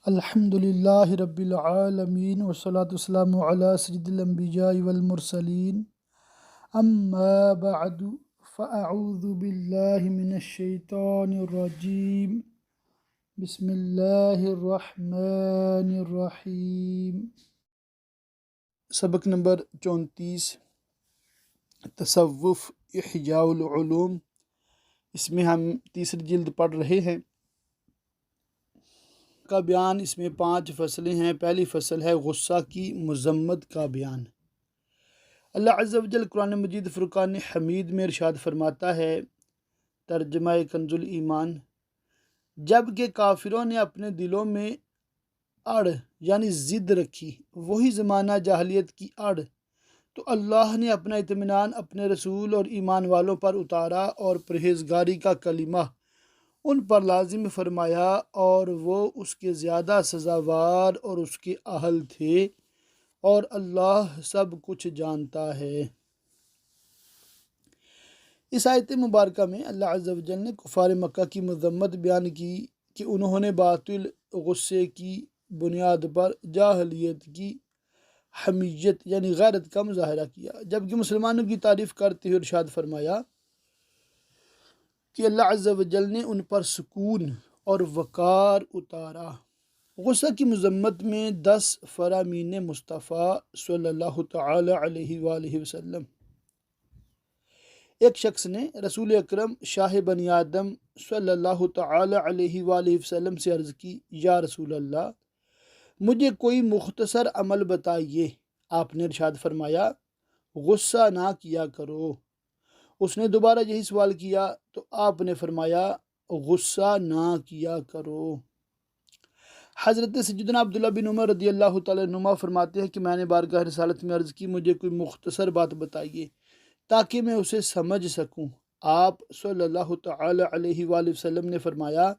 الحمد للہ رب العالمین والصلاة والسلام علی سید الانبیاء والمرسلین اما بعد فاعوذ باللہ من الشیطان الرجیم بسم اللہ الرحمن الرحیم۔ سبق نمبر 34 تصوف احیاء العلوم، اس میں ہم تیسری جلد پڑھ رہے ہیں کا بیان۔ اس میں 5 فصلیں ہیں۔ پہلی فصل ہے غصہ کی مذمت کا بیان۔ اللہ عز و جل قرآن مجید فرقان حمید میں ارشاد فرماتا ہے، ترجمہ کنز الایمان، جب کہ کافروں نے اپنے دلوں میں اڑ یعنی ضد رکھی، وہی زمانہ جاہلیت کی اڑ، تو اللہ نے اپنا اطمینان اپنے رسول اور ایمان والوں پر اتارا اور پرہیزگاری کا کلمہ ان پر لازم فرمایا، اور وہ اس کے زیادہ سزاوار اور اس کے اہل تھے، اور اللہ سب کچھ جانتا ہے۔ اس آیت مبارکہ میں اللہ عز و جل نے کفار مکہ کی مذمت بیان کی کہ انہوں نے باطل غصے کی بنیاد پر جاہلیت کی حمیت یعنی غیرت کا مظاہرہ کیا، جبکہ مسلمانوں کی تعریف کرتے ہوئے ارشاد فرمایا کہ اللہ عز و جل نے ان پر سکون اور وقار اتارا۔ غصہ کی مذمت میں 10 فرامین مصطفیٰ صلی اللہ تعالی علیہ وآلہ وسلم۔ ایک شخص نے رسول اکرم شاہ بنی آدم صلی اللہ تعالی علیہ وآلہ وسلم سے عرض کی، یا رسول اللہ، مجھے کوئی مختصر عمل بتائیے۔ آپ نے ارشاد فرمایا، غصہ نہ کیا کرو۔ اس نے دوبارہ یہی سوال کیا تو آپ نے فرمایا، غصہ نہ کیا کرو۔ حضرت سیدنا عبداللہ بن عمر رضی اللہ تعالیٰ عنہما فرماتے ہیں کہ میں نے بارگاہ رسالت میں عرض کی، مجھے کوئی مختصر بات بتائیے تاکہ میں اسے سمجھ سکوں۔ آپ صلی اللہ تعالی علیہ وآلہ وسلم نے فرمایا،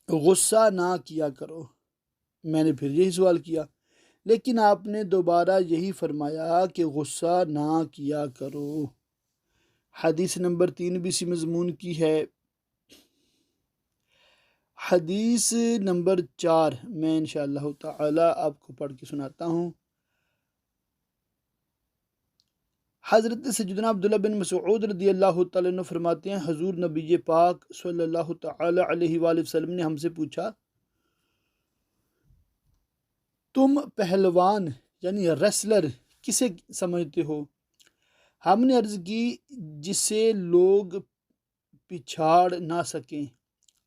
غصہ نہ کیا کرو۔ میں نے پھر یہی سوال کیا، لیکن آپ نے دوبارہ یہی فرمایا کہ غصہ نہ کیا کرو۔ حدیث نمبر 3 بھی اسی مضمون کی ہے۔ حدیث نمبر 4 میں انشاءاللہ تعالی آپ کو پڑھ کے سناتا ہوں۔ حضرت سیدنا عبداللہ بن مسعود رضی اللہ تعالیٰ عنہ فرماتے ہیں، حضور نبی پاک صلی اللہ تعالی علیہ وآلہ وسلم نے ہم سے پوچھا، تم پہلوان یعنی ریسلر کسے سمجھتے ہو؟ ہم نے عرض کی، جسے لوگ پچھاڑ نہ سکیں۔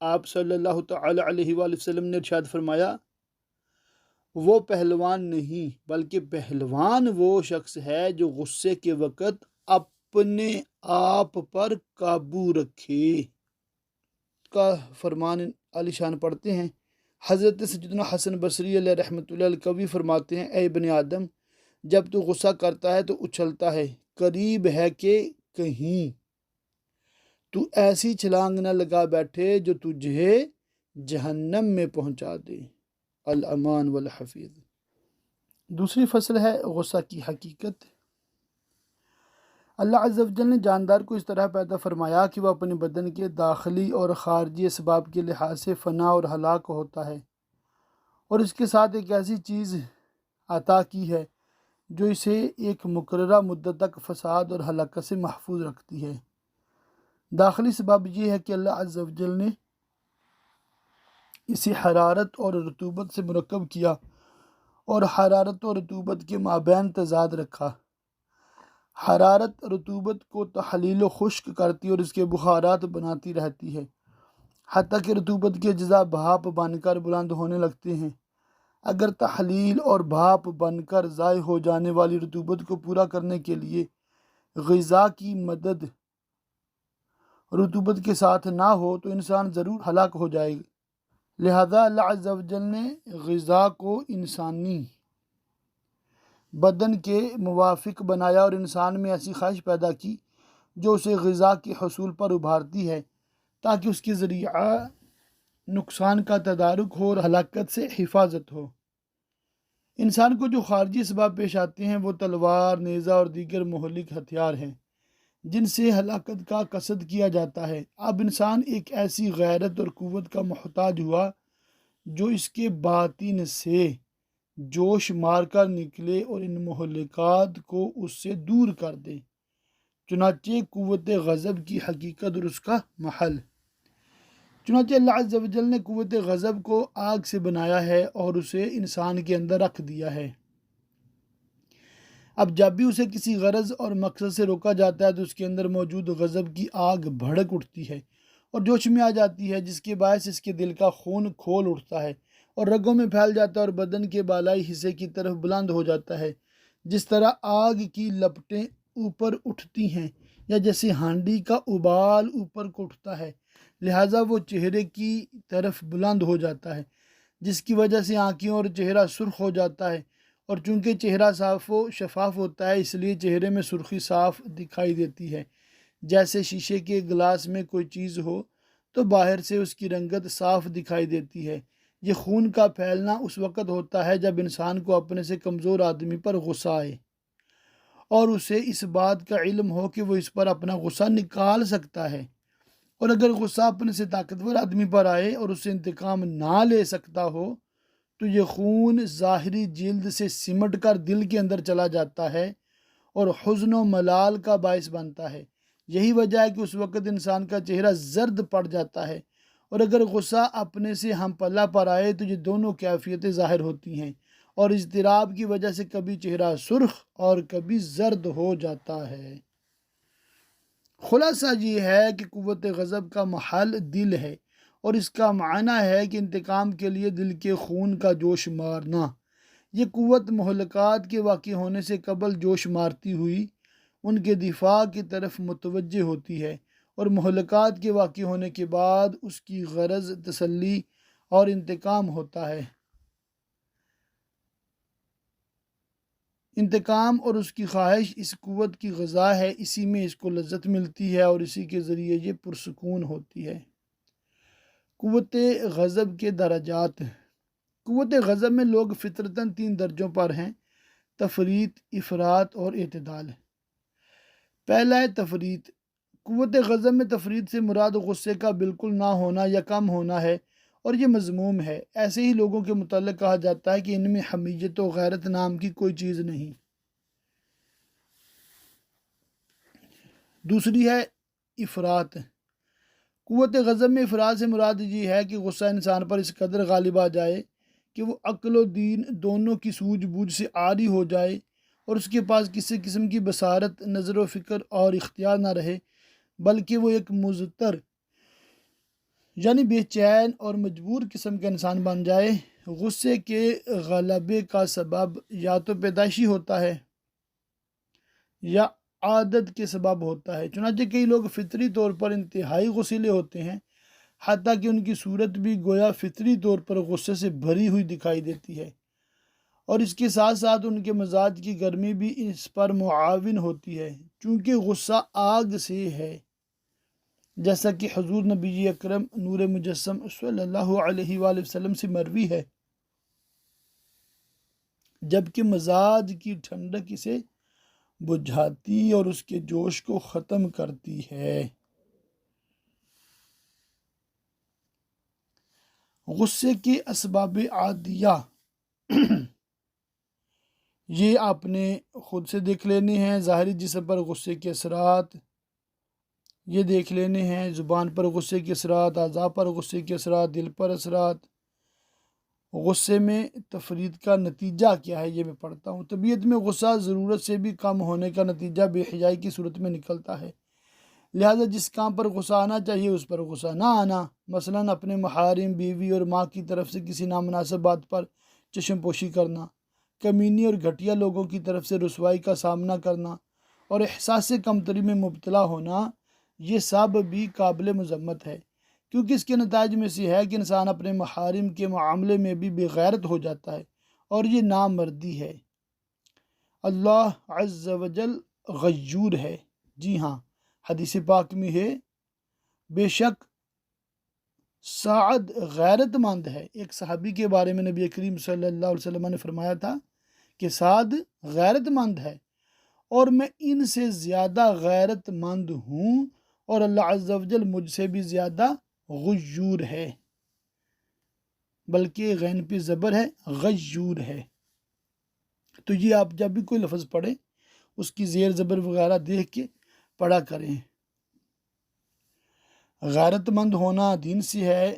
آپ صلی اللہ تعالی علیہ وآلہ وسلم نے ارشاد فرمایا، وہ پہلوان نہیں بلکہ پہلوان وہ شخص ہے جو غصے کے وقت اپنے آپ پر قابو رکھے۔ کا فرمان علی شان پڑھتے ہیں، حضرت سیدنا حسن بصری علیہ رحمۃ اللہ القوی فرماتے ہیں، اے ابن آدم، جب تو غصہ کرتا ہے تو اچھلتا ہے، قریب ہے کہ کہیں تو ایسی چھلانگ نہ لگا بیٹھے جو تجھے جہنم میں پہنچا دے۔ الامان والحفیظ۔ دوسری فصل ہے غصہ کی حقیقت۔ اللہ عز و جل نے جاندار کو اس طرح پیدا فرمایا کہ وہ اپنے بدن کے داخلی اور خارجی اسباب کے لحاظ سے فنا اور ہلاک ہوتا ہے، اور اس کے ساتھ ایک ایسی چیز عطا کی ہے جو اسے ایک مقررہ مدت تک فساد اور ہلاکت سے محفوظ رکھتی ہے۔ داخلی سبب یہ ہے کہ اللہ عز و جل نے اسے حرارت اور رطوبت سے مرکب کیا اور حرارت اور رطوبت کے مابین تضاد رکھا۔ حرارت رطوبت کو تحلیل و خشک کرتی اور اس کے بخارات بناتی رہتی ہے، حتیٰ کہ رطوبت کے اجزاء بھاپ بن کر بلند ہونے لگتے ہیں۔ اگر تحلیل اور بھاپ بن کر ضائع ہو جانے والی رطوبت کو پورا کرنے کے لیے غذا کی مدد رطوبت کے ساتھ نہ ہو تو انسان ضرور ہلاک ہو جائے گا۔ لہذا اللہ عز و جل نے غذا کو انسانی بدن کے موافق بنایا اور انسان میں ایسی خواہش پیدا کی جو اسے غذا کے حصول پر ابھارتی ہے، تاکہ اس کے ذریعہ نقصان کا تدارک ہو اور ہلاکت سے حفاظت ہو۔ انسان کو جو خارجی اسباب پیش آتے ہیں وہ تلوار، نیزہ اور دیگر مہلک ہتھیار ہیں جن سے ہلاکت کا قصد کیا جاتا ہے۔ اب انسان ایک ایسی غیرت اور قوت کا محتاج ہوا جو اس کے باطن سے جوش مار کر نکلے اور ان مہلکات کو اس سے دور کر دے۔ چنانچہ قوت غضب کی حقیقت اور اس کا محل۔ چنانچہ اللہ عز و جل نے قوت غضب کو آگ سے بنایا ہے اور اسے انسان کے اندر رکھ دیا ہے۔ اب جب بھی اسے کسی غرض اور مقصد سے روکا جاتا ہے تو اس کے اندر موجود غضب کی آگ بھڑک اٹھتی ہے اور جوش میں آ جاتی ہے، جس کے باعث اس کے دل کا خون کھول اٹھتا ہے اور رگوں میں پھیل جاتا ہے اور بدن کے بالائی حصے کی طرف بلند ہو جاتا ہے، جس طرح آگ کی لپٹیں اوپر اٹھتی ہیں یا جیسے ہانڈی کا ابال اوپر کو اٹھتا ہے، لہٰذا وہ چہرے کی طرف بلند ہو جاتا ہے، جس کی وجہ سے آنکھیں اور چہرہ سرخ ہو جاتا ہے، اور چونکہ چہرہ صاف و شفاف ہوتا ہے اس لیے چہرے میں سرخی صاف دکھائی دیتی ہے، جیسے شیشے کے گلاس میں کوئی چیز ہو تو باہر سے اس کی رنگت صاف دکھائی دیتی ہے۔ یہ خون کا پھیلنا اس وقت ہوتا ہے جب انسان کو اپنے سے کمزور آدمی پر غصہ آئے اور اسے اس بات کا علم ہو کہ وہ اس پر اپنا غصہ نکال سکتا ہے، اور اگر غصہ اپنے سے طاقتور آدمی پر آئے اور اسے انتقام نہ لے سکتا ہو تو یہ خون ظاہری جلد سے سمٹ کر دل کے اندر چلا جاتا ہے اور حزن و ملال کا باعث بنتا ہے۔ یہی وجہ ہے کہ اس وقت انسان کا چہرہ زرد پڑ جاتا ہے، اور اگر غصہ اپنے سے ہم پلہ پر آئے تو یہ دونوں کیفیتیں ظاہر ہوتی ہیں، اور اضطراب کی وجہ سے کبھی چہرہ سرخ اور کبھی زرد ہو جاتا ہے۔ خلاصہ یہ ہے کہ قوت غضب کا محل دل ہے، اور اس کا معنی ہے کہ انتقام کے لیے دل کے خون کا جوش مارنا۔ یہ قوت مہلکات کے واقع ہونے سے قبل جوش مارتی ہوئی ان کے دفاع کی طرف متوجہ ہوتی ہے، اور مہلکات کے واقع ہونے کے بعد اس کی غرض تسلی اور انتقام ہوتا ہے۔ انتقام اور اس کی خواہش اس قوت کی غذا ہے، اسی میں اس کو لذت ملتی ہے اور اسی کے ذریعے یہ پرسکون ہوتی ہے۔ قوت غضب کے درجات۔ قوت غضب میں لوگ فطرتاً 3 درجوں پر ہیں: تفریط، افراط اور اعتدال۔ پہلا ہے تفریط۔ قوت غضب میں تفریط سے مراد غصے کا بالکل نہ ہونا یا کم ہونا ہے، اور یہ مذموم ہے۔ ایسے ہی لوگوں کے متعلق کہا جاتا ہے کہ ان میں حمیت و غیرت نام کی کوئی چیز نہیں۔ دوسری ہے افراط۔ قوت غضب میں افراط سے مراد یہ ہے کہ غصہ انسان پر اس قدر غالب آ جائے کہ وہ عقل و دین دونوں کی سوجھ بوجھ سے عاری ہو جائے اور اس کے پاس کسی قسم کی بصارت، نظر و فکر اور اختیار نہ رہے، بلکہ وہ ایک مضطر یعنی بے چین اور مجبور قسم کا انسان بن جائے۔ غصے کے غلبے کا سبب یا تو پیدائشی ہوتا ہے یا عادت کے سبب ہوتا ہے، چنانچہ کئی لوگ فطری طور پر انتہائی غصیلے ہوتے ہیں، حتیٰ کہ ان کی صورت بھی گویا فطری طور پر غصے سے بھری ہوئی دکھائی دیتی ہے، اور اس کے ساتھ ساتھ ان کے مزاج کی گرمی بھی اس پر معاون ہوتی ہے، چونکہ غصہ آگ سے ہے، جیسا کہ حضور نبی اکرم نور مجسم صلی اللہ علیہ وآلہ وسلم سے مروی ہے، جبکہ مزاج کی ٹھنڈک اسے بجھاتی اور اس کے جوش کو ختم کرتی ہے۔ غصے کے اسباب عادیہ یہ آپ نے خود سے دیکھ لینے ہیں۔ ظاہری جسم پر غصے کے اثرات یہ دیکھ لینے ہیں، زبان پر غصے کے اثرات، اعضاء پر غصے کے اثرات، دل پر اثرات۔ غصے میں تفریط کا نتیجہ کیا ہے یہ میں پڑھتا ہوں۔ طبیعت میں غصہ ضرورت سے بھی کم ہونے کا نتیجہ بے حیائی کی صورت میں نکلتا ہے، لہذا جس کام پر غصہ آنا چاہیے اس پر غصہ نہ آنا، مثلاً اپنے محارم، بیوی اور ماں کی طرف سے کسی نامناسب بات پر چشم پوشی کرنا، کمینی اور گھٹیا لوگوں کی طرف سے رسوائی کا سامنا کرنا اور احساس کمتری میں مبتلا ہونا، یہ سب بھی قابل مذمت ہے، کیونکہ اس کے نتائج میں سے ہے کہ انسان اپنے محارم کے معاملے میں بھی بے غیرت ہو جاتا ہے، اور یہ نامردی ہے۔ اللہ عز و جل غیور ہے، جی ہاں، حدیث پاک میں ہے، بے شک سعد غیرت مند ہے۔ ایک صحابی کے بارے میں نبی کریم صلی اللہ علیہ وسلم نے فرمایا تھا کہ سعد غیرت مند ہے، اور میں ان سے زیادہ غیرت مند ہوں، اور اللہ عز و جل مجھ سے بھی زیادہ غیور ہے۔ بلکہ غین پہ زبر ہے، غیور ہے۔ تو یہ آپ جب بھی کوئی لفظ پڑھیں اس کی زیر زبر وغیرہ دیکھ کے پڑھا کریں۔ غیرت مند ہونا دین سے ہے۔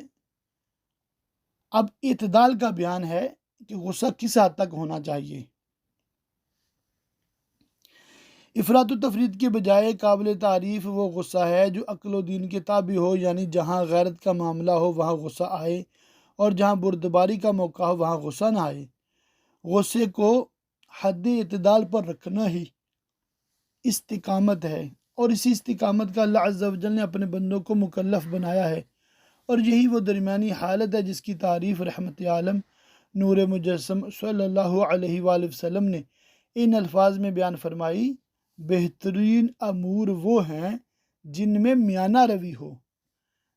اب اعتدال کا بیان ہے کہ غصہ کس حد تک ہونا چاہیے۔ افراط و تفریط کے بجائے قابل تعریف وہ غصہ ہے جو عقل و دین کے تابع ہو، یعنی جہاں غیرت کا معاملہ ہو وہاں غصہ آئے، اور جہاں بردباری کا موقع ہو وہاں غصہ نہ آئے۔ غصے کو حد اعتدال پر رکھنا ہی استقامت ہے، اور اسی استقامت کا اللہ عز و جل نے اپنے بندوں کو مکلف بنایا ہے، اور یہی وہ درمیانی حالت ہے جس کی تعریف رحمت عالم نور مجسم صلی اللہ علیہ وآلہ وسلم نے ان الفاظ میں بیان فرمائی: بہترین امور وہ ہیں جن میں میانہ روی ہو۔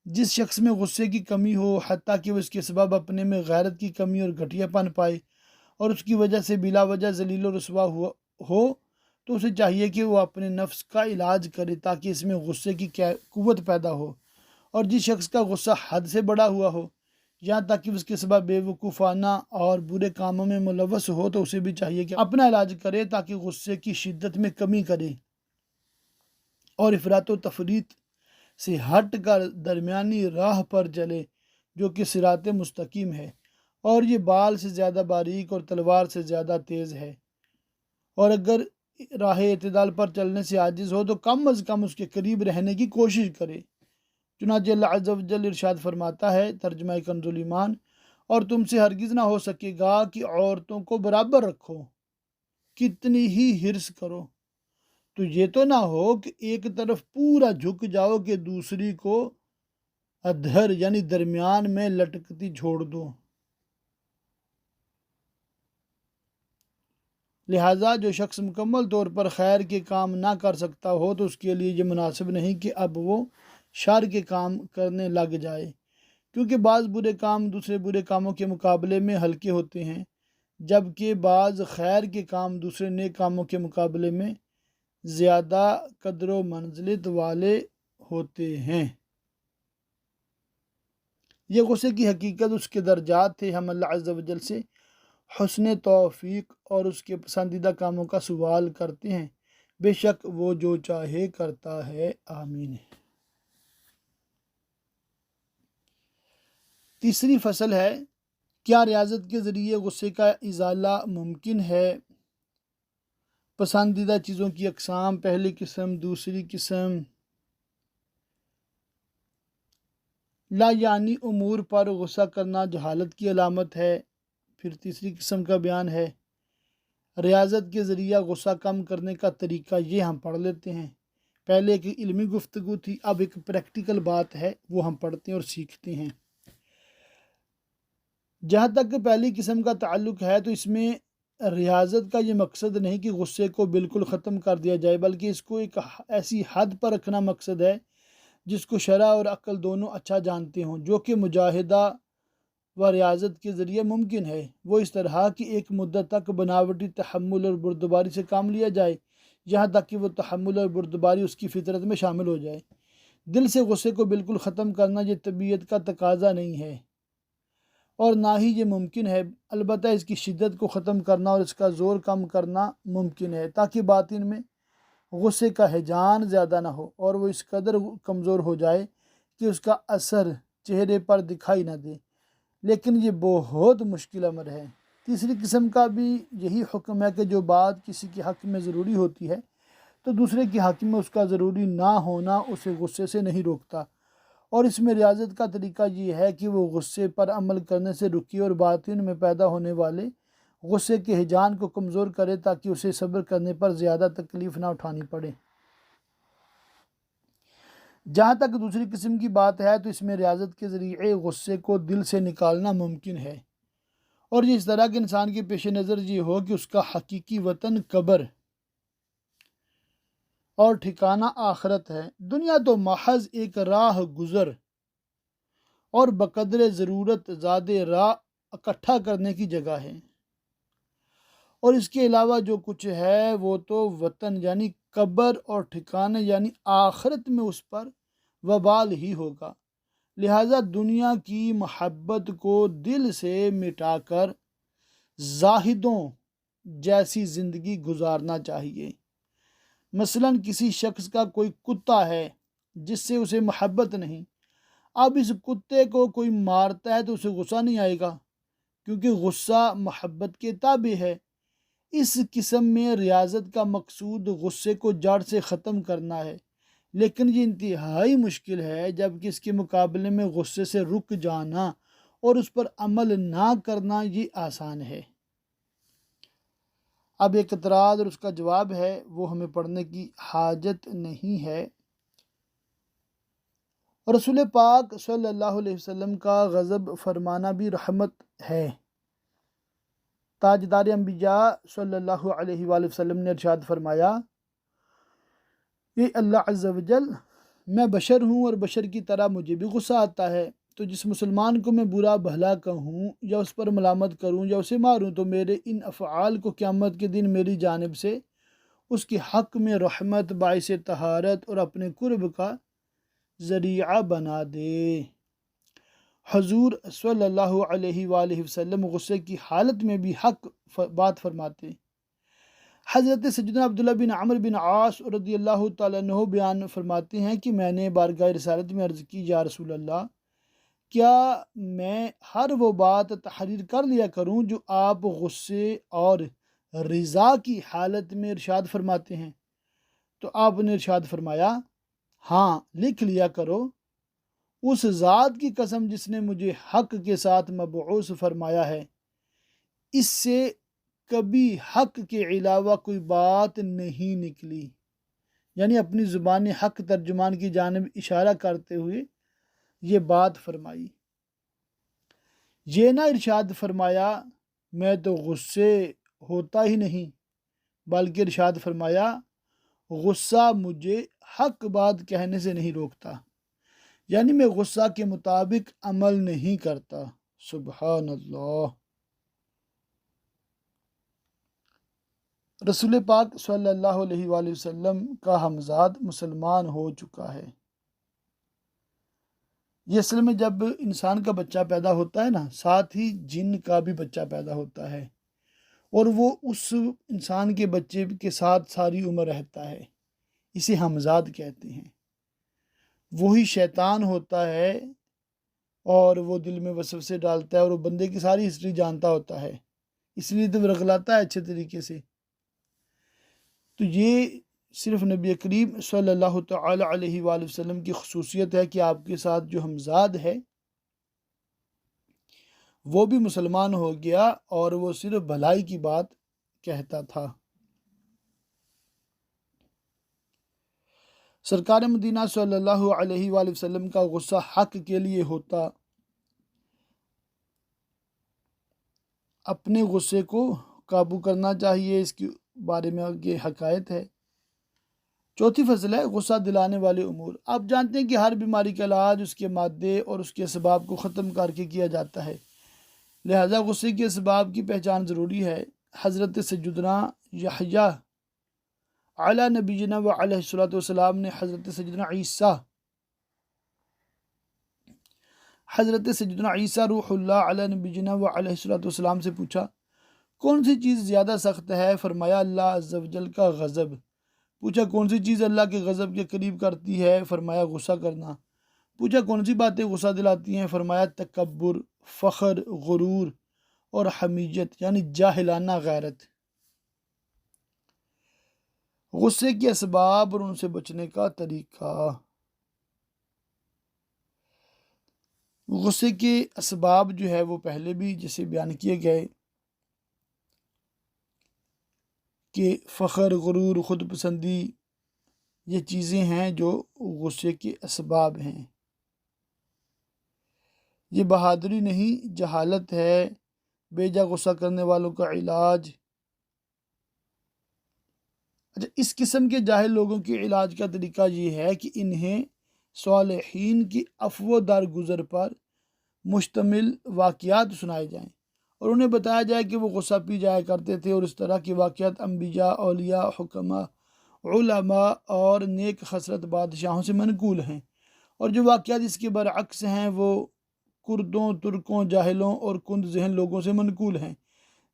جس شخص میں غصے کی کمی ہو، حتیٰ کہ وہ اس کے سبب اپنے میں غیرت کی کمی اور گھٹیا پن پائے، اور اس کی وجہ سے بلا وجہ ذلیل و رسوا ہو، تو اسے چاہیے کہ وہ اپنے نفس کا علاج کرے تاکہ اس میں غصے کی قوت پیدا ہو۔ اور جس شخص کا غصہ حد سے بڑا ہوا ہو، یہاں تک کہ اس کے سبب بے وقوفانہ اور برے کاموں میں ملوث ہو، تو اسے بھی چاہیے کہ اپنا علاج کرے تاکہ غصے کی شدت میں کمی کرے اور افراط و تفریط سے ہٹ کر درمیانی راہ پر چلے جو کہ صراط مستقیم ہے، اور یہ بال سے زیادہ باریک اور تلوار سے زیادہ تیز ہے۔ اور اگر راہ اعتدال پر چلنے سے عاجز ہو تو کم از کم اس کے قریب رہنے کی کوشش کرے۔ چنانچہ اللہ عز و جل ارشاد فرماتا ہے، ترجمہ کنز ایمان: اور تم سے ہرگز نہ ہو سکے گا کہ عورتوں کو برابر رکھو، کتنی ہی حرص کرو، تو یہ تو نہ ہو کہ ایک طرف پورا جھک جاؤ کہ دوسری کو ادھر یعنی درمیان میں لٹکتی چھوڑ دو۔ لہٰذا جو شخص مکمل طور پر خیر کے کام نہ کر سکتا ہو تو اس کے لیے یہ مناسب نہیں کہ اب وہ شر کے کام کرنے لگ جائے، کیونکہ بعض برے کام دوسرے برے کاموں کے مقابلے میں ہلکے ہوتے ہیں، جبکہ بعض خیر کے کام دوسرے نیک کاموں کے مقابلے میں زیادہ قدر و منزلت والے ہوتے ہیں۔ یہ غصے کی حقیقت اس کے درجات تھے۔ ہم اللہ عز و جل سے حسن توفیق اور اس کے پسندیدہ کاموں کا سوال کرتے ہیں، بے شک وہ جو چاہے کرتا ہے، آمین۔ تیسری فصل ہے، کیا ریاضت کے ذریعے غصے کا ازالہ ممکن ہے؟ پسندیدہ چیزوں کی اقسام: پہلی قسم، دوسری قسم لا یعنی امور پر غصہ کرنا جہالت کی علامت ہے۔ پھر تیسری قسم کا بیان ہے، ریاضت کے ذریعہ غصہ کم کرنے کا طریقہ۔ یہ ہم پڑھ لیتے ہیں۔ پہلے ایک علمی گفتگو تھی، اب ایک پریکٹیکل بات ہے، وہ ہم پڑھتے ہیں اور سیکھتے ہیں۔ جہاں تک پہلی قسم کا تعلق ہے تو اس میں ریاضت کا یہ مقصد نہیں کہ غصے کو بالکل ختم کر دیا جائے، بلکہ اس کو ایک ایسی حد پر رکھنا مقصد ہے جس کو شرع اور عقل دونوں اچھا جانتے ہوں، جو کہ مجاہدہ و ریاضت کے ذریعے ممکن ہے۔ وہ اس طرح کہ ایک مدت تک بناوٹی تحمل اور بردباری سے کام لیا جائے، یہاں تک کہ وہ تحمل اور بردباری اس کی فطرت میں شامل ہو جائے۔ دل سے غصے کو بالکل ختم کرنا یہ طبیعت کا تقاضا نہیں ہے، اور نہ ہی یہ ممکن ہے، البتہ اس کی شدت کو ختم کرنا اور اس کا زور کم کرنا ممکن ہے، تاکہ باطن میں غصے کا ہیجان زیادہ نہ ہو اور وہ اس قدر کمزور ہو جائے کہ اس کا اثر چہرے پر دکھائی نہ دے، لیکن یہ بہت مشکل امر ہے۔ تیسری قسم کا بھی یہی حکم ہے کہ جو بات کسی کے حق میں ضروری ہوتی ہے تو دوسرے کے حق میں اس کا ضروری نہ ہونا اسے غصے سے نہیں روکتا، اور اس میں ریاضت کا طریقہ یہ ہے کہ وہ غصے پر عمل کرنے سے رکے اور باطن میں پیدا ہونے والے غصے کے ہیجان کو کمزور کرے تاکہ اسے صبر کرنے پر زیادہ تکلیف نہ اٹھانی پڑے۔ جہاں تک دوسری قسم کی بات ہے تو اس میں ریاضت کے ذریعے غصے کو دل سے نکالنا ممکن ہے، اور یہ اس طرح کے انسان کے پیش نظر یہ ہو کہ اس کا حقیقی وطن قبر اور ٹھکانہ آخرت ہے، دنیا تو محض ایک راہ گزر اور بقدر ضرورت زیادہ راہ اکٹھا کرنے کی جگہ ہے، اور اس کے علاوہ جو کچھ ہے وہ تو وطن یعنی قبر اور ٹھکانے یعنی آخرت میں اس پر وبال ہی ہوگا۔ لہٰذا دنیا کی محبت کو دل سے مٹا کر زاہدوں جیسی زندگی گزارنا چاہیے۔ مثلاً کسی شخص کا کوئی کتا ہے جس سے اسے محبت نہیں، اب اس کتے کو کوئی مارتا ہے تو اسے غصہ نہیں آئے گا، کیونکہ غصہ محبت کے تابع ہے۔ اس قسم میں ریاضت کا مقصود غصے کو جڑ سے ختم کرنا ہے، لیکن یہ انتہائی مشکل ہے، جبکہ اس کے مقابلے میں غصے سے رک جانا اور اس پر عمل نہ کرنا یہ آسان ہے۔ اب ایک اعتراض اور اس کا جواب ہے، وہ ہمیں پڑھنے کی حاجت نہیں ہے۔ رسول پاک صلی اللہ علیہ وسلم کا غضب فرمانا بھی رحمت ہے۔ تاجدار انبیاء صلی اللہ علیہ وآلہ وسلم نے ارشاد فرمایا، اے اللہ عز و جل، میں بشر ہوں اور بشر کی طرح مجھے بھی غصہ آتا ہے، تو جس مسلمان کو میں برا بھلا کہوں یا اس پر ملامت کروں یا اسے ماروں تو میرے ان افعال کو قیامت کے دن میری جانب سے اس کے حق میں رحمت، باعث طہارت اور اپنے قرب کا ذریعہ بنا دے۔ حضور صلی اللہ علیہ وآلہ وسلم غصے کی حالت میں بھی حق بات فرماتے۔ حضرت سیدنا عبداللہ بن عمرو بن عاص رضی اللہ تعالیٰ عنہ بیان فرماتے ہیں کہ میں نے بارگاہ رسالت میں عرض کی، یا رسول اللہ، کیا میں ہر وہ بات تحریر کر لیا کروں جو آپ غصے اور رضا کی حالت میں ارشاد فرماتے ہیں؟ تو آپ نے ارشاد فرمایا، ہاں لکھ لیا کرو، اس ذات کی قسم جس نے مجھے حق کے ساتھ مبعوث فرمایا ہے، اس سے کبھی حق کے علاوہ کوئی بات نہیں نکلی۔ یعنی اپنی زبان حق ترجمان کی جانب اشارہ کرتے ہوئے یہ بات فرمائی۔ یہ نہ ارشاد فرمایا میں تو غصے ہوتا ہی نہیں، بلکہ ارشاد فرمایا غصہ مجھے حق بات کہنے سے نہیں روکتا، یعنی میں غصہ کے مطابق عمل نہیں کرتا۔ سبحان اللہ۔ رسول پاک صلی اللہ علیہ وآلہ وسلم کا ہمزاد مسلمان ہو چکا ہے۔ یہ اصل میں جب انسان کا بچہ پیدا ہوتا ہے نا، ساتھ ہی جن کا بھی بچہ پیدا ہوتا ہے، اور وہ اس انسان کے بچے کے ساتھ ساری عمر رہتا ہے، اسے ہمزاد کہتے ہیں۔ وہی شیطان ہوتا ہے اور وہ دل میں وسوسے ڈالتا ہے اور وہ بندے کی ساری ہسٹری جانتا ہوتا ہے، اس لیے تو رغلاتا ہے اچھے طریقے سے۔ تو یہ صرف نبی کریم صلی اللہ تعالی علیہ وآلہ وسلم کی خصوصیت ہے کہ آپ کے ساتھ جو ہمزاد ہے وہ بھی مسلمان ہو گیا اور وہ صرف بھلائی کی بات کہتا تھا۔ سرکار مدینہ صلی اللہ علیہ وآلہ وسلم کا غصہ حق کے لیے ہوتا، اپنے غصے کو قابو کرنا چاہیے، اس کے بارے میں یہ حکایت ہے۔ چوتھی فصل ہے غصہ دلانے والے امور۔ آپ جانتے ہیں کہ ہر بیماری کا علاج اس کے مادے اور اس کے اسباب کو ختم کر کے کیا جاتا ہے، لہذا غصے کے اسباب کی پہچان ضروری ہے۔ حضرت سیدنا یحییٰ علی نبینا و علیہ الصلوۃ والسلام نے حضرت سیدنا عیسیٰ روح اللہ علی نبینا و علیہ الصلوۃ والسلام سے پوچھا، کون سی چیز زیادہ سخت ہے؟ فرمایا اللہ عز و جل کا غضب۔ پوچھا کون سی چیز اللہ کے غضب کے قریب کرتی ہے؟ فرمایا غصہ کرنا۔ پوچھا کون سی باتیں غصہ دلاتی ہیں؟ فرمایا تکبر، فخر، غرور اور حمیت، یعنی جاہلانہ غیرت۔ غصے کے اسباب اور ان سے بچنے کا طریقہ۔ غصے کے اسباب جو ہے وہ پہلے بھی جیسے بیان کیے گئے کہ فخر، غرور، خود پسندی، یہ چیزیں ہیں جو غصے کے اسباب ہیں۔ یہ بہادری نہیں، جہالت ہے۔ بے جا غصہ کرنے والوں کا علاج۔ اچھا، اس قسم کے جاہل لوگوں کے علاج کا طریقہ یہ ہے کہ انہیں صالحین کی عفو درگزر پر مشتمل واقعات سنائے جائیں اور انہیں بتایا جائے کہ وہ غصہ پی جایا کرتے تھے، اور اس طرح کے واقعات انبیاء، اولیاء، حکماء، علماء اور نیک خسرت بادشاہوں سے منقول ہیں، اور جو واقعات اس کے برعکس ہیں وہ کردوں، ترکوں، جاہلوں اور کند ذہن لوگوں سے منقول ہیں،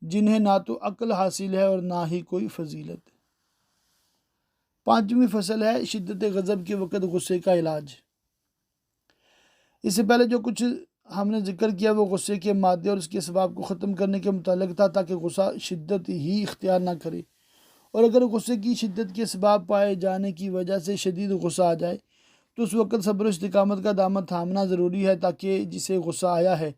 جنہیں نہ تو عقل حاصل ہے اور نہ ہی کوئی فضیلت۔ پانچویں فصل ہے شدت غضب کے وقت غصے کا علاج۔ اس سے پہلے جو کچھ ہم نے ذکر کیا وہ غصے کے مادے اور اس کے اسباب کو ختم کرنے کے متعلق تھا، تاکہ غصہ شدت ہی اختیار نہ کرے، اور اگر غصے کی شدت کے اسباب پائے جانے کی وجہ سے شدید غصہ آ جائے تو اس وقت صبر و استقامت کا دامن تھامنا ضروری ہے، تاکہ جسے غصہ آیا ہے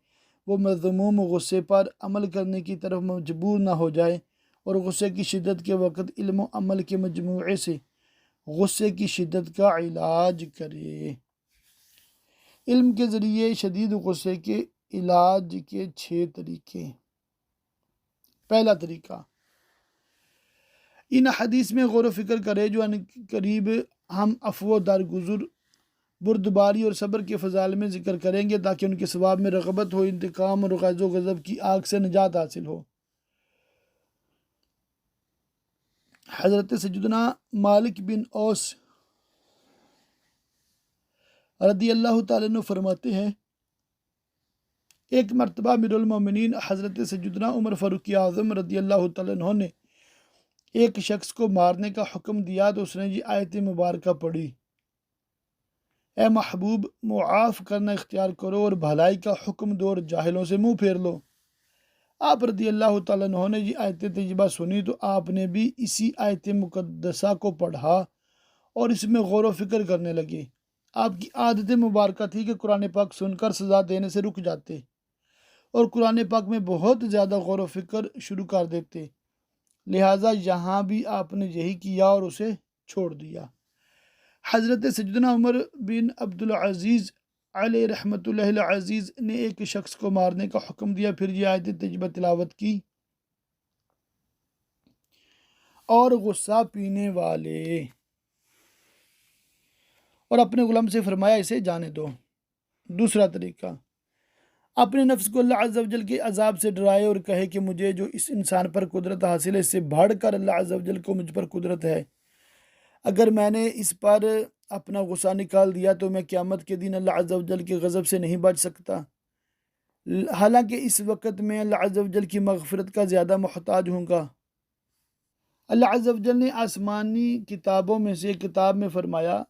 وہ مذموم غصے پر عمل کرنے کی طرف مجبور نہ ہو جائے، اور غصے کی شدت کے وقت علم و عمل کے مجموعے سے غصے کی شدت کا علاج کرے۔ علم کے ذریعے شدید غصے کے علاج کے 6 طریقے۔ پہلا طریقہ، ان حدیث میں غور و فکر کرے جو ان قریب ہم عفو و درگزر، بردباری اور صبر کے فضائل میں ذکر کریں گے، تاکہ ان کے ثواب میں رغبت ہو، انتقام اور غیظ و غضب کی آگ سے نجات حاصل ہو۔ حضرت سیدنا مالک بن اوس رضی اللہ تعالیٰ عنہ فرماتے ہیں، ایک مرتبہ امیر المومنین حضرت سیدنا عمر فاروق اعظم رضی اللہ تعالیٰ عنہ نے ایک شخص کو مارنے کا حکم دیا تو اس نے یہ آیت مبارکہ پڑھی، اے محبوب، معاف کرنا اختیار کرو اور بھلائی کا حکم دو اور جاہلوں سے منہ پھیر لو۔ آپ رضی اللہ تعالیٰ عنہ نے یہ آیت طیبہ سنی تو آپ نے بھی اسی آیت مقدسہ کو پڑھا اور اس میں غور و فکر کرنے لگے۔ آپ کی عادت مبارکہ تھی کہ قرآن پاک سن کر سزا دینے سے رک جاتے اور قرآن پاک میں بہت زیادہ غور و فکر شروع کر دیتے، لہٰذا یہاں بھی آپ نے یہی کیا اور اسے چھوڑ دیا۔ حضرت سیدنا عمر بن عبدالعزیز علیہ رحمۃ اللہ العزیز نے ایک شخص کو مارنے کا حکم دیا، پھر یہ آیت طیبہ تلاوت کی، اور غصہ پینے والے اور اپنے غلام سے فرمایا اسے جانے دو۔ دوسرا طریقہ، اپنے نفس کو اللہ عز و جل کے عذاب سے ڈرائے اور کہے کہ مجھے جو اس انسان پر قدرت حاصل ہے اس سے بڑھ کر اللہ عز و جل کو مجھ پر قدرت ہے، اگر میں نے اس پر اپنا غصہ نکال دیا تو میں قیامت کے دن اللہ عز و جل کے غضب سے نہیں بچ سکتا، حالانکہ اس وقت میں اللہ عز و جل کی مغفرت کا زیادہ محتاج ہوں گا۔ اللہ عز و جل نے آسمانی کتابوں میں سے ایک کتاب میں فرمایا،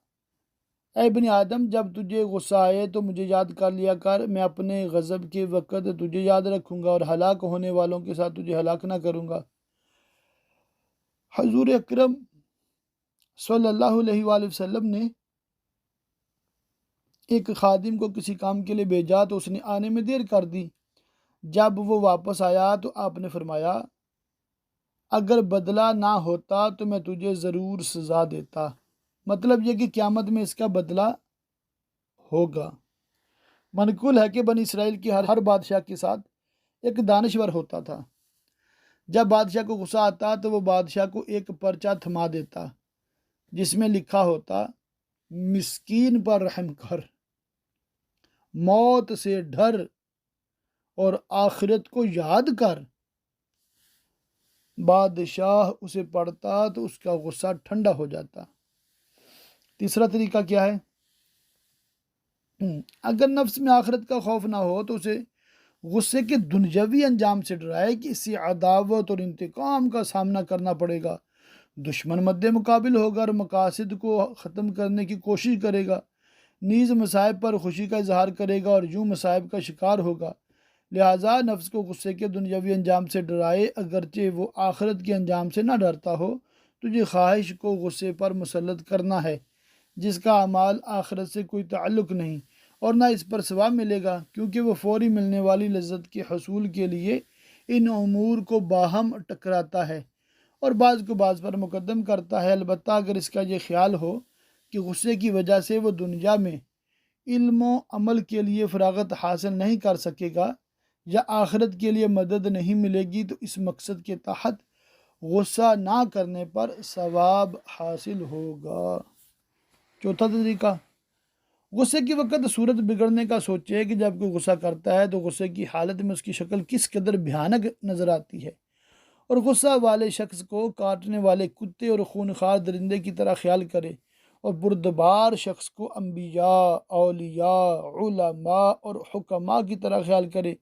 اے ابن آدم، جب تجھے غصہ آئے تو مجھے یاد کر لیا کر، میں اپنے غضب کے وقت تجھے یاد رکھوں گا اور ہلاک ہونے والوں کے ساتھ تجھے ہلاک نہ کروں گا۔ حضور اکرم صلی اللہ علیہ وآلہ وسلم نے ایک خادم کو کسی کام کے لیے بھیجا تو اس نے آنے میں دیر کر دی۔ جب وہ واپس آیا تو آپ نے فرمایا، اگر بدلہ نہ ہوتا تو میں تجھے ضرور سزا دیتا، مطلب یہ کہ قیامت میں اس کا بدلہ ہوگا۔ منقول ہے کہ بنی اسرائیل کی ہر بادشاہ کے ساتھ ایک دانشور ہوتا تھا۔ جب بادشاہ کو غصہ آتا تو وہ بادشاہ کو ایک پرچہ تھما دیتا جس میں لکھا ہوتا، مسکین پر رحم کر، موت سے ڈر اور آخرت کو یاد کر۔ بادشاہ اسے پڑھتا تو اس کا غصہ ٹھنڈا ہو جاتا۔ تیسرا طریقہ کیا ہے؟ اگر نفس میں آخرت کا خوف نہ ہو تو اسے غصے کے دنیاوی انجام سے ڈرائے کہ اس سے عداوت اور انتقام کا سامنا کرنا پڑے گا، دشمن مد مقابل ہوگا اور مقاصد کو ختم کرنے کی کوشش کرے گا، نیز مصائب پر خوشی کا اظہار کرے گا اور یوں مصائب کا شکار ہوگا۔ لہٰذا نفس کو غصے کے دنیاوی انجام سے ڈرائے، اگرچہ وہ آخرت کے انجام سے نہ ڈرتا ہو، تو یہ خواہش کو غصے پر مسلط کرنا ہے جس کا اعمال آخرت سے کوئی تعلق نہیں اور نہ اس پر ثواب ملے گا، کیونکہ وہ فوری ملنے والی لذت کے حصول کے لیے ان امور کو باہم ٹکراتا ہے اور بعض کو بعض پر مقدم کرتا ہے۔ البتہ اگر اس کا یہ خیال ہو کہ غصے کی وجہ سے وہ دنیا میں علم و عمل کے لیے فراغت حاصل نہیں کر سکے گا یا آخرت کے لیے مدد نہیں ملے گی، تو اس مقصد کے تحت غصہ نہ کرنے پر ثواب حاصل ہوگا۔ چوتھا طریقہ، غصے کے وقت صورت بگڑنے کا سوچے کہ جب کوئی غصہ کرتا ہے تو غصے کی حالت میں اس کی شکل کس قدر بھیانک نظر آتی ہے، اور غصہ والے شخص کو کاٹنے والے کتے اور خونخوار درندے کی طرح خیال کرے اور بردبار شخص کو انبیاء، اولیاء، علماء اور حکماء کی طرح خیال کرے،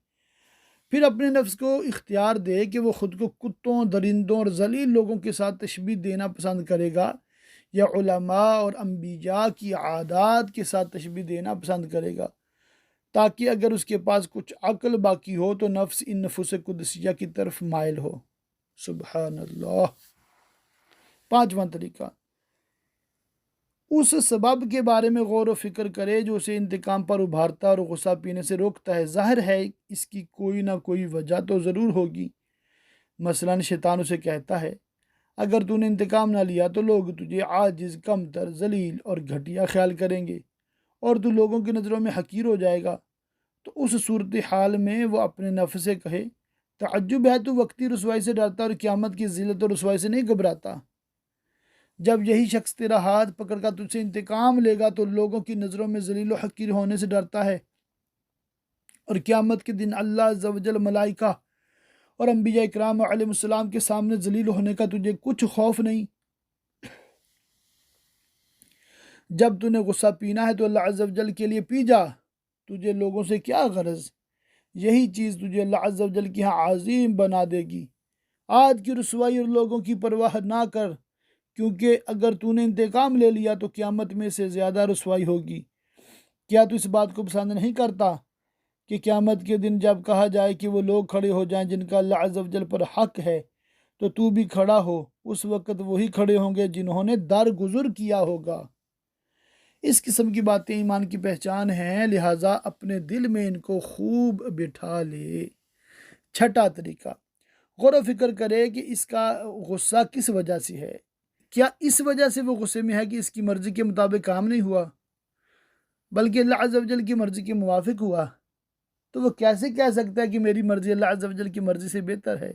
پھر اپنے نفس کو اختیار دے کہ وہ خود کو کتوں، درندوں اور ذلیل لوگوں کے ساتھ تشبیہ دینا پسند کرے گا یا علماء اور انبیاء کی عادات کے ساتھ تشبیہ دینا پسند کرے گا، تاکہ اگر اس کے پاس کچھ عقل باقی ہو تو نفس ان نفوس قدسیہ کی طرف مائل ہو۔ سبحان اللہ۔ پانچواں طریقہ، اس سبب کے بارے میں غور و فکر کرے جو اسے انتقام پر ابھارتا اور غصہ پینے سے روکتا ہے۔ ظاہر ہے اس کی کوئی نہ کوئی وجہ تو ضرور ہوگی۔ مثلاً شیطان اسے کہتا ہے اگر تو نے انتقام نہ لیا تو لوگ تجھے عاجز، کمتر، ذلیل اور گھٹیا خیال کریں گے اور تو لوگوں کی نظروں میں حقیر ہو جائے گا۔ تو اس صورتحال میں وہ اپنے نفس سے کہے تعجب ہے تو وقتی رسوائی سے ڈرتا اور قیامت کی ذلت اور رسوائی سے نہیں گھبراتا۔ جب یہی شخص تیرا ہاتھ پکڑ کر تجھ سے انتقام لے گا تو لوگوں کی نظروں میں ذلیل و حقیر ہونے سے ڈرتا ہے، اور قیامت کے دن اللہ عز و جل، ملائکہ اور انبیاء اکرام علیہ السلام کے سامنے ذلیل ہونے کا تجھے کچھ خوف نہیں۔ جب تو نے غصہ پینا ہے تو اللہ عز و جل کے لیے پی جا، تجھے لوگوں سے کیا غرض؟ یہی چیز تجھے اللہ عز و جل کی ہاں عظیم بنا دے گی۔ آج کی رسوائی اور لوگوں کی پرواہ نہ کر، کیونکہ اگر تو نے انتقام لے لیا تو قیامت میں سے زیادہ رسوائی ہوگی۔ کیا تو اس بات کو پسند نہیں کرتا کہ قیامت کے دن جب کہا جائے کہ وہ لوگ کھڑے ہو جائیں جن کا اللہ عز و جل پر حق ہے تو تو بھی کھڑا ہو؟ اس وقت وہی کھڑے ہوں گے جنہوں نے درگزر کیا ہوگا۔ اس قسم کی باتیں ایمان کی پہچان ہیں، لہٰذا اپنے دل میں ان کو خوب بٹھا لے۔ چھٹا طریقہ، غور و فکر کرے کہ اس کا غصہ کس وجہ سے ہے۔ کیا اس وجہ سے وہ غصے میں ہے کہ اس کی مرضی کے مطابق کام نہیں ہوا بلکہ اللہ عز و جل کی مرضی کے موافق ہوا؟ تو وہ کیسے کہہ سکتا ہے کہ میری مرضی اللہ عز و جل کی مرضی سے بہتر ہے؟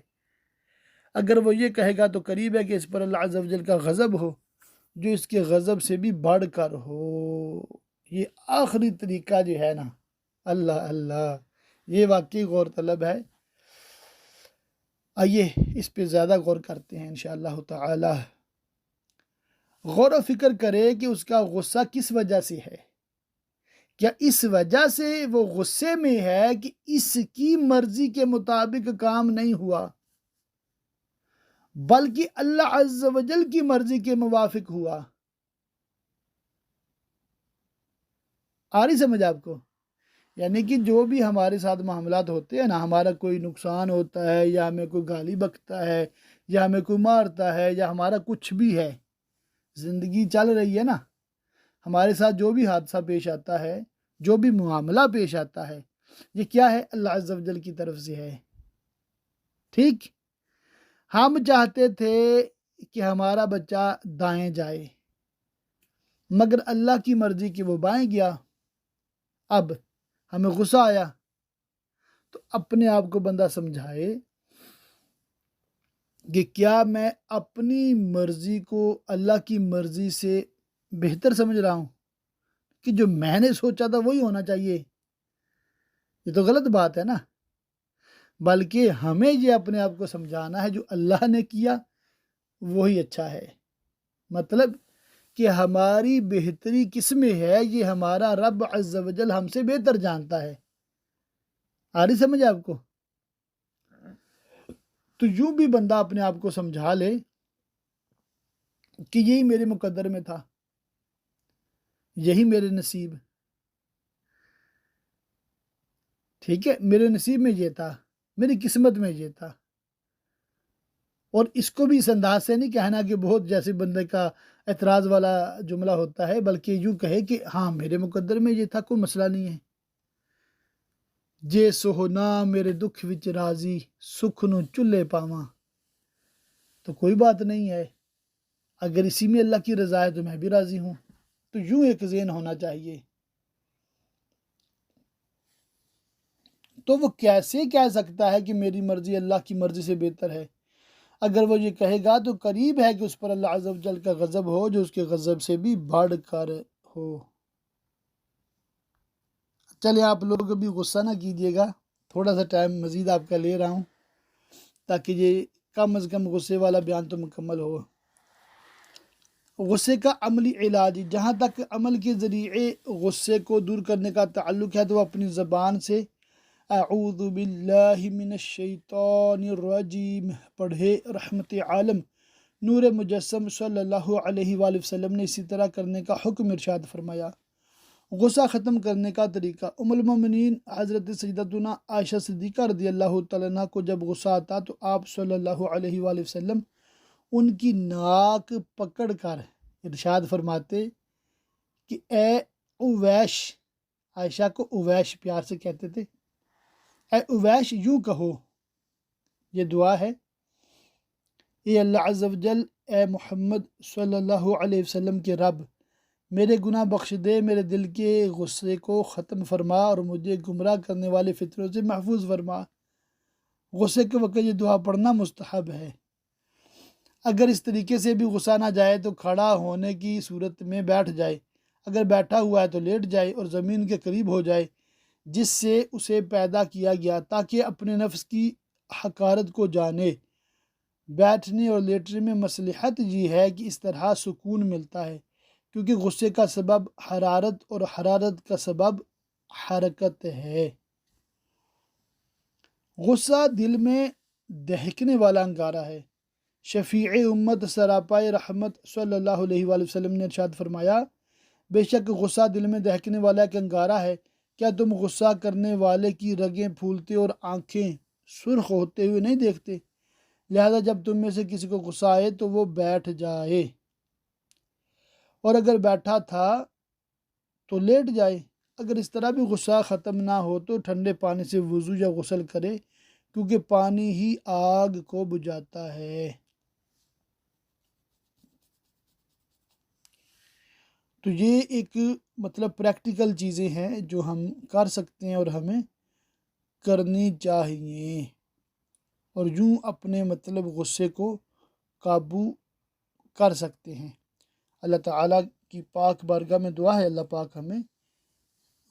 اگر وہ یہ کہے گا تو قریب ہے کہ اس پر اللہ عز و جل کا غضب ہو جو اس کے غضب سے بھی بڑھ کر ہو۔ یہ آخری طریقہ جو ہے نا، اللہ اللہ، یہ واقعی غور طلب ہے۔ آئیے اس پہ زیادہ غور کرتے ہیں انشاءاللہ تعالی۔ غور و فکر کرے کہ اس کا غصہ کس وجہ سے ہے۔ کیا اس وجہ سے وہ غصے میں ہے کہ اس کی مرضی کے مطابق کام نہیں ہوا بلکہ اللہ عز و جل کی مرضی کے موافق ہوا؟ آ رہی سمجھ آپ کو؟ یعنی کہ جو بھی ہمارے ساتھ معاملات ہوتے ہیں نا، ہمارا کوئی نقصان ہوتا ہے یا ہمیں کوئی گالی بکتا ہے یا ہمیں کوئی مارتا ہے یا ہمارا کچھ بھی ہے، زندگی چل رہی ہے نا، ہمارے ساتھ جو بھی حادثہ پیش آتا ہے، جو بھی معاملہ پیش آتا ہے، یہ کیا ہے؟ اللہ عز و جل کی طرف سے ہے۔ ٹھیک، ہم چاہتے تھے کہ ہمارا بچہ دائیں جائے مگر اللہ کی مرضی کہ وہ بائیں گیا۔ اب ہمیں غصہ آیا تو اپنے آپ کو بندہ سمجھائے کہ کیا میں اپنی مرضی کو اللہ کی مرضی سے بہتر سمجھ رہا ہوں کہ جو میں نے سوچا تھا وہی ہونا چاہیے؟ یہ تو غلط بات ہے نا۔ بلکہ ہمیں یہ اپنے آپ کو سمجھانا ہے جو اللہ نے کیا وہی اچھا ہے۔ مطلب کہ ہماری بہتری کس میں ہے یہ ہمارا رب عز و جل ہم سے بہتر جانتا ہے۔ آ رہی سمجھ آپ کو؟ تو یوں بھی بندہ اپنے آپ کو سمجھا لے کہ یہی میرے مقدر میں تھا، یہی میرے نصیب، ٹھیک ہے، میرے نصیب میں یہ تھا، میری قسمت میں یہ تھا۔ اور اس کو بھی اس انداز سے نہیں کہنا کہ بہت جیسے بندے کا اعتراض والا جملہ ہوتا ہے، بلکہ یوں کہے کہ ہاں میرے مقدر میں یہ تھا، کوئی مسئلہ نہیں ہے۔ جے سوہنا میرے دکھ وچ راضی، سکھ نو چلے پاواں، تو کوئی بات نہیں ہے، اگر اسی میں اللہ کی رضا ہے تو میں بھی راضی ہوں۔ تو یوں ایک ذہن ہونا چاہیے۔ تو وہ کیسے کہہ سکتا ہے کہ میری مرضی اللہ کی مرضی سے بہتر ہے؟ اگر وہ یہ کہے گا تو قریب ہے کہ اس پر اللہ عز و جل کا غضب ہو جو اس کے غضب سے بھی بڑھ کر ہو۔ چلے آپ لوگ ابھی غصہ نہ کیجیے گا، تھوڑا سا ٹائم مزید آپ کا لے رہا ہوں تاکہ یہ کم از کم غصے والا بیان تو مکمل ہو۔ غصے کا عملی علاج، جہاں تک عمل کے ذریعے غصے کو دور کرنے کا تعلق ہے تو وہ اپنی زبان سے اعوذ باللہ من الشیطان الرجیم پڑھے۔ رحمت عالم نور مجسم صلی اللہ علیہ وآلہ وسلم نے اسی طرح کرنے کا حکم ارشاد فرمایا۔ غصہ ختم کرنے کا طریقہ، ام المومنین حضرت سیدتنا عائشہ صدیقہ رضی اللہ تعالیٰ عنہ کو جب غصہ آتا تو آپ صلی اللہ علیہ وآلہ وسلم ان کی ناک پکڑ کر ارشاد فرماتے کہ اے اویش، عائشہ کو اویش پیار سے کہتے تھے، اے اویش یوں کہو، یہ دعا ہے، اے اللہ عز و جل، اے محمد صلی اللہ علیہ وسلم کے رب، میرے گناہ بخش دے، میرے دل کے غصے کو ختم فرما اور مجھے گمراہ کرنے والے فطروں سے محفوظ فرما۔ غصے کے وقت یہ دعا پڑھنا مستحب ہے۔ اگر اس طریقے سے بھی غصہ نہ جائے تو کھڑا ہونے کی صورت میں بیٹھ جائے، اگر بیٹھا ہوا ہے تو لیٹ جائے اور زمین کے قریب ہو جائے جس سے اسے پیدا کیا گیا، تاکہ اپنے نفس کی حقارت کو جانے۔ بیٹھنے اور لیٹنے میں مصلحت یہ ہے کہ اس طرح سکون ملتا ہے، کیونکہ غصے کا سبب حرارت اور حرارت کا سبب حرکت ہے۔ غصہ دل میں دہکنے والا انگارہ ہے۔ شفیع امت سراپائے رحمت صلی اللہ علیہ وآلہ وسلم نے ارشاد فرمایا، بے شک غصہ دل میں دہکنے والا ایک انگارہ ہے، کیا تم غصہ کرنے والے کی رگیں پھولتے اور آنکھیں سرخ ہوتے ہوئے نہیں دیکھتے؟ لہذا جب تم میں سے کسی کو غصہ آئے تو وہ بیٹھ جائے، اور اگر بیٹھا تھا تو لیٹ جائے۔ اگر اس طرح بھی غصہ ختم نہ ہو تو ٹھنڈے پانی سے وضو یا غسل کرے، کیونکہ پانی ہی آگ کو بجھاتا ہے۔ تو یہ ایک پریکٹیکل چیزیں ہیں جو ہم کر سکتے ہیں اور ہمیں کرنی چاہیے، اور یوں اپنے غصے کو قابو کر سکتے ہیں۔ اللہ تعالیٰ کی پاک بارگاہ میں دعا ہے، اللہ پاک ہمیں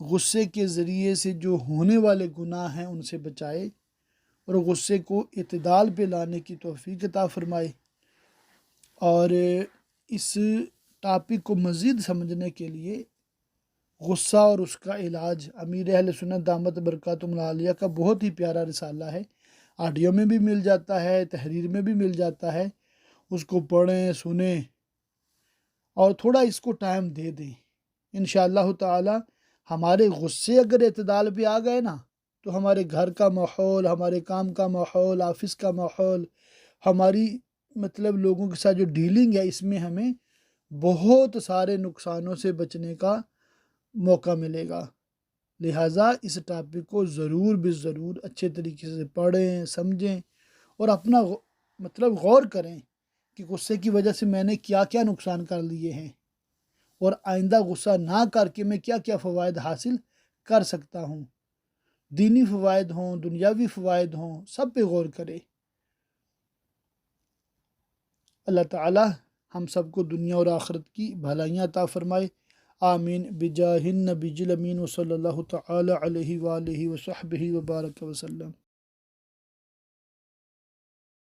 غصے کے ذریعے سے جو ہونے والے گناہ ہیں ان سے بچائے، اور غصے کو اعتدال پہ لانے کی توفیق عطا فرمائے۔ اور اس ٹاپک کو مزید سمجھنے کے لیے غصہ اور اس کا علاج امیر اہل سنت دامت برکاتہم العالیہ کا بہت ہی پیارا رسالہ ہے، آڈیو میں بھی مل جاتا ہے، تحریر میں بھی مل جاتا ہے، اس کو پڑھیں، سنیں اور تھوڑا اس کو ٹائم دے دیں۔ انشاءاللہ تعالی ہمارے غصے اگر اعتدال پہ آ گئے نا تو ہمارے گھر کا ماحول، ہمارے کام کا ماحول، آفس کا ماحول، ہماری لوگوں کے ساتھ جو ڈیلنگ ہے اس میں ہمیں بہت سارے نقصانوں سے بچنے کا موقع ملے گا۔ لہٰذا اس ٹاپک کو ضرور ضرور اچھے طریقے سے پڑھیں، سمجھیں اور اپنا غور کریں کہ غصے کی وجہ سے میں نے کیا کیا نقصان کر لیے ہیں، اور آئندہ غصہ نہ کر کے میں کیا کیا فوائد حاصل کر سکتا ہوں، دینی فوائد ہوں، دنیاوی فوائد ہوں، سب پہ غور کرے۔ اللہ تعالی ہم سب کو دنیا اور آخرت کی بھلائیاں عطا فرمائے، آمین، بجاہ النبی الامین وصلی اللہ تعالی علیہ وآلہ وصحبہ وبارک وسلم۔